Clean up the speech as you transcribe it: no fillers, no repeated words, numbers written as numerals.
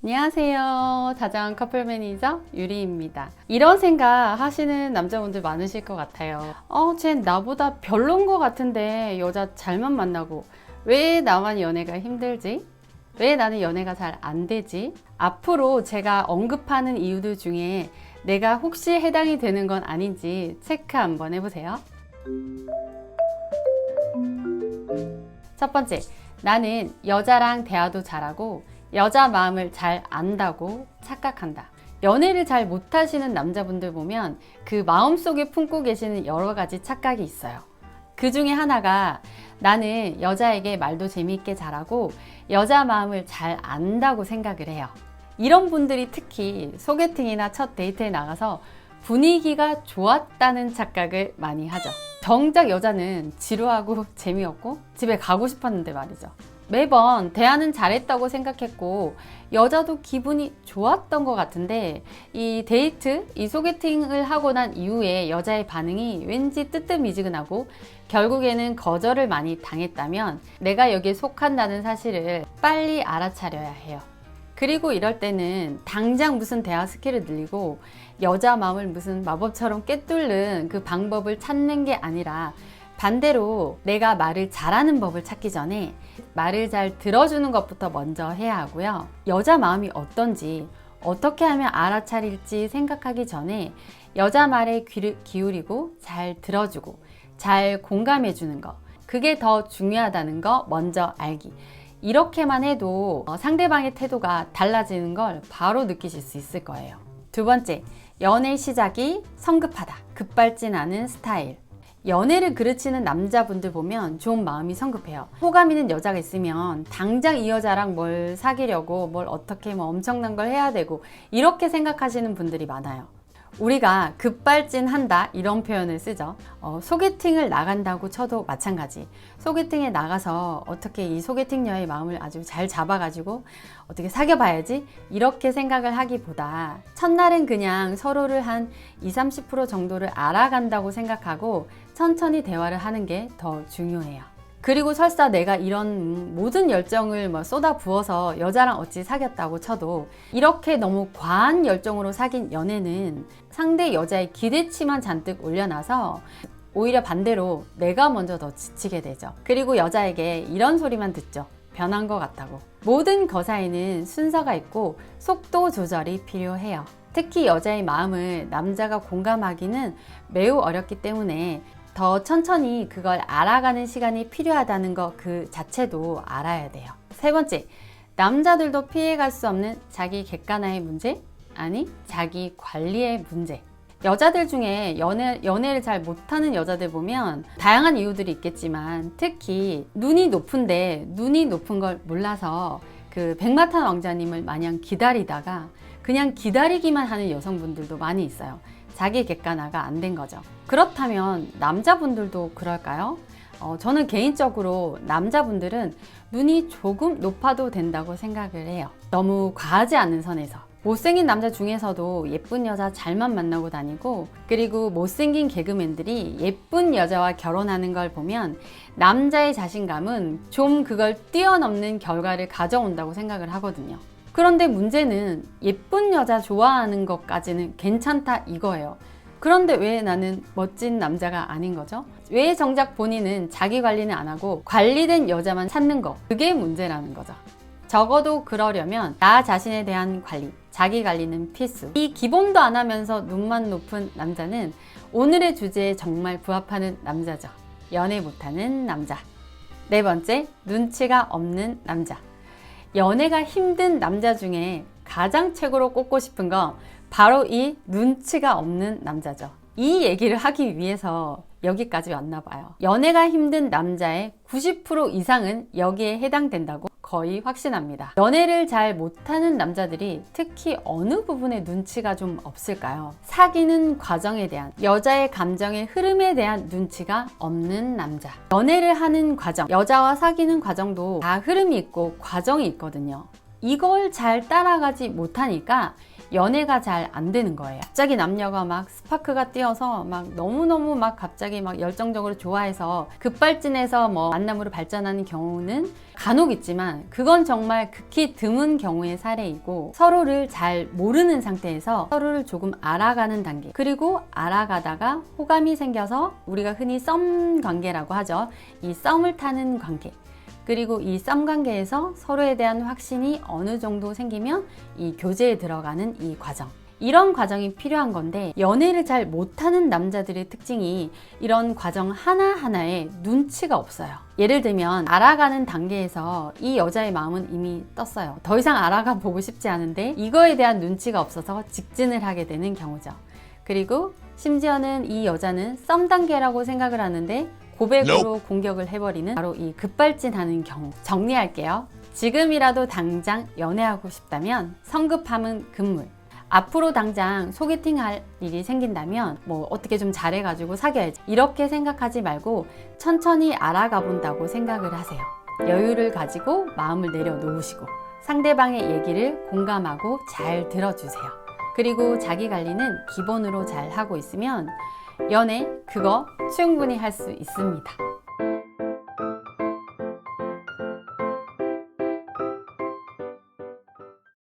안녕하세요. 다정한 커플 매니저 유리입니다. 이런 생각 하시는 남자분들 많으실 것 같아요. 쟨 나보다 별론 것 같은데 여자 잘만 만나고 왜 나만 연애가 힘들지? 왜 나는 연애가 잘 안 되지? 앞으로 제가 언급하는 이유들 중에 내가 혹시 해당이 되는 건 아닌지 체크 한번 해보세요. 첫 번째, 나는 여자랑 대화도 잘하고 여자 마음을 잘 안다고 착각한다. 연애를 잘 못하시는 남자분들 보면 그 마음속에 품고 계시는 여러 가지 착각이 있어요. 그 중에 하나가 나는 여자에게 말도 재미있게 잘하고 여자 마음을 잘 안다고 생각을 해요. 이런 분들이 특히 소개팅이나 첫 데이트에 나가서 분위기가 좋았다는 착각을 많이 하죠. 정작 여자는 지루하고 재미없고 집에 가고 싶었는데 말이죠. 매번 대화는 잘했다고 생각했고 여자도 기분이 좋았던 것 같은데 이 데이트, 이 소개팅을 하고 난 이후에 여자의 반응이 왠지 뜨뜻미지근하고 결국에는 거절을 많이 당했다면 내가 여기에 속한다는 사실을 빨리 알아차려야 해요. 그리고 이럴 때는 당장 무슨 대화 스킬을 늘리고 여자 마음을 무슨 마법처럼 꿰뚫는 그 방법을 찾는 게 아니라 반대로 내가 말을 잘하는 법을 찾기 전에 말을 잘 들어주는 것부터 먼저 해야 하고요. 여자 마음이 어떤지 어떻게 하면 알아차릴지 생각하기 전에 여자 말에 귀를 기울이고 잘 들어주고 잘 공감해 주는 거, 그게 더 중요하다는 거 먼저 알기. 이렇게만 해도 상대방의 태도가 달라지는 걸 바로 느끼실 수 있을 거예요. 두 번째, 연애 시작이 성급하다. 급발진하는 스타일. 연애를 그르치는 남자분들 보면 좀 마음이 성급해요. 호감 있는 여자가 있으면 당장 이 여자랑 뭘 사귀려고 뭘 어떻게 엄청난 걸 해야 되고 이렇게 생각하시는 분들이 많아요. 우리가 급발진한다 이런 표현을 쓰죠. 소개팅을 나간다고 쳐도 마찬가지. 소개팅에 나가서 어떻게 이 소개팅녀의 마음을 아주 잘 잡아가지고 어떻게 사귀어봐야지 이렇게 생각을 하기보다 첫날은 그냥 서로를 한 20-30% 정도를 알아간다고 생각하고 천천히 대화를 하는 게 더 중요해요. 그리고 설사 내가 이런 모든 열정을 쏟아 부어서 여자랑 어찌 사귀었다고 쳐도 이렇게 너무 과한 열정으로 사귄 연애는 상대 여자의 기대치만 잔뜩 올려놔서 오히려 반대로 내가 먼저 더 지치게 되죠. 그리고 여자에게 이런 소리만 듣죠. 변한 것 같다고. 모든 거사에는 순서가 있고 속도 조절이 필요해요. 특히 여자의 마음을 남자가 공감하기는 매우 어렵기 때문에 더 천천히 그걸 알아가는 시간이 필요하다는 거 그 자체도 알아야 돼요. 세 번째, 남자들도 피해갈 수 없는 자기 객관화의 문제? 아니, 자기 관리의 문제. 여자들 중에 연애를 잘 못하는 여자들 보면 다양한 이유들이 있겠지만 특히 눈이 높은데 눈이 높은 걸 몰라서 그 백마탄 왕자님을 마냥 기다리다가 그냥 기다리기만 하는 여성분들도 많이 있어요. 자기 객관화가 안 된 거죠. 그렇다면 남자분들도 그럴까요? 저는 개인적으로 남자분들은 눈이 조금 높아도 된다고 생각을 해요. 너무 과하지 않은 선에서. 못생긴 남자 중에서도 예쁜 여자 잘만 만나고 다니고 그리고 못생긴 개그맨들이 예쁜 여자와 결혼하는 걸 보면 남자의 자신감은 좀 그걸 뛰어넘는 결과를 가져온다고 생각을 하거든요. 그런데 문제는 예쁜 여자 좋아하는 것까지는 괜찮다 이거예요. 그런데 왜 나는 멋진 남자가 아닌 거죠? 왜 정작 본인은 자기 관리는 안 하고 관리된 여자만 찾는 거, 그게 문제라는 거죠. 적어도 그러려면 나 자신에 대한 관리, 자기 관리는 필수. 이 기본도 안 하면서 눈만 높은 남자는 오늘의 주제에 정말 부합하는 남자죠. 연애 못하는 남자. 네 번째, 눈치가 없는 남자. 연애가 힘든 남자 중에 가장 최고로 꼽고 싶은 건 바로 이 눈치가 없는 남자죠. 이 얘기를 하기 위해서 여기까지 왔나 봐요. 연애가 힘든 남자의 90% 이상은 여기에 해당된다고 거의 확신합니다. 연애를 잘 못하는 남자들이 특히 어느 부분에 눈치가 좀 없을까요? 사귀는 과정에 대한, 여자의 감정의 흐름에 대한 눈치가 없는 남자. 연애를 하는 과정, 여자와 사귀는 과정도 다 흐름이 있고 과정이 있거든요. 이걸 잘 따라가지 못하니까 연애가 잘 안 되는 거예요. 갑자기 남녀가 막 스파크가 뛰어서 막 너무너무 막 갑자기 막 열정적으로 좋아해서 급발진해서 뭐 만남으로 발전하는 경우는 간혹 있지만 그건 정말 극히 드문 경우의 사례이고, 서로를 잘 모르는 상태에서 서로를 조금 알아가는 단계, 그리고 알아가다가 호감이 생겨서 우리가 흔히 썸 관계라고 하죠. 이 썸을 타는 관계, 그리고 이 썸 관계에서 서로에 대한 확신이 어느 정도 생기면 이 교제에 들어가는 이 과정, 이런 과정이 필요한 건데, 연애를 잘 못하는 남자들의 특징이 이런 과정 하나하나에 눈치가 없어요. 예를 들면 알아가는 단계에서 이 여자의 마음은 이미 떴어요. 더 이상 알아가 보고 싶지 않은데 이거에 대한 눈치가 없어서 직진을 하게 되는 경우죠. 그리고 심지어는 이 여자는 썸 단계라고 생각을 하는데 고백으로 공격을 해버리는 바로 이 급발진하는 경우. 정리할게요. 지금이라도 당장 연애하고 싶다면 성급함은 금물. 앞으로 당장 소개팅할 일이 생긴다면 뭐 어떻게 좀 잘해가지고 사귀어야지, 이렇게 생각하지 말고 천천히 알아가 본다고 생각을 하세요. 여유를 가지고 마음을 내려놓으시고 상대방의 얘기를 공감하고 잘 들어주세요. 그리고 자기 관리는 기본으로 잘 하고 있으면 연애 그거 충분히 할 수 있습니다.